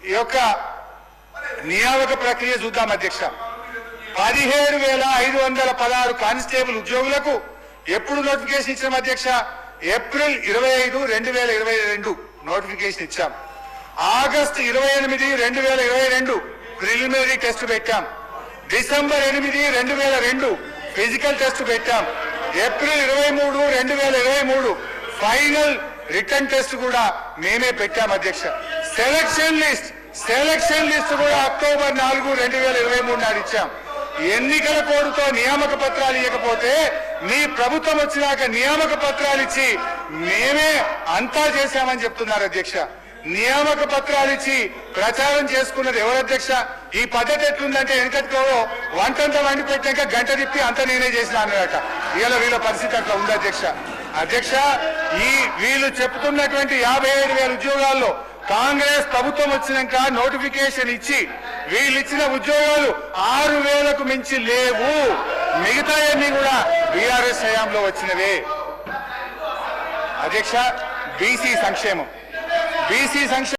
ఈ యొక్క నియామక ప్రక్రియ చూద్దాం అధ్యక్ష. 17,516 కానిస్టేబుల్ ఉద్యోగులకు ఎప్పుడు నోటిఫికేషన్ ఇచ్చాం అధ్యక్ష? ఏప్రిల్ 25, 2022 నోటిఫికేషన్ ఇచ్చాం. ఆగస్టు 28, 2022 ప్రిలిమినరీ టెస్ట్ పెట్టాం. డిసెంబర్ 8, 2002 ఫిజికల్ టెస్ట్ పెట్టాం. ఏప్రిల్ 23, 2023 ఫైనల్ రిటర్న్ టెస్ట్ కూడా మేమే పెట్టాం అధ్యక్ష. సెలక్షన్ లిస్ట్ కూడా అక్టోబర్ 4, 2023 నాడు ఇచ్చాం. ఎన్నికల కోడ్తో నియామక పత్రాలు ఇవ్వకపోతే మీ ప్రభుత్వం వచ్చినాక నియామక పత్రాలు ఇచ్చి మేమే అంతా చేశామని చెప్తున్నారు అధ్యక్ష. నియామక పత్రాలు ఇచ్చి ప్రచారం చేసుకున్నది ఎవరు అధ్యక్ష? ఈ పద్ధతి ఎట్లుందంటే వెనకట్లో వంటంతా వండి పెట్టాక గంట తిప్పి అంత నేనే చేసిన అన్నమాట. ఇలా వీళ్ళ పరిస్థితి అట్లా ఉంది అధ్యక్ష. అధ్యక్ష, వీళ్ళు చెప్తున్నటువంటి 57,000 ఉద్యోగాల్లో కాంగ్రెస్ ప్రభుత్వం వచ్చినాక నోటిఫికేషన్ ఇచ్చి వీళ్ళు ఇచ్చిన ఉద్యోగాలు 6,000కు మించి లేవు. మిగతా అన్ని కూడా బీఆర్ఎస్ హయాంలో వచ్చినవే అధ్యక్ష. బీసీ సంక్షేమం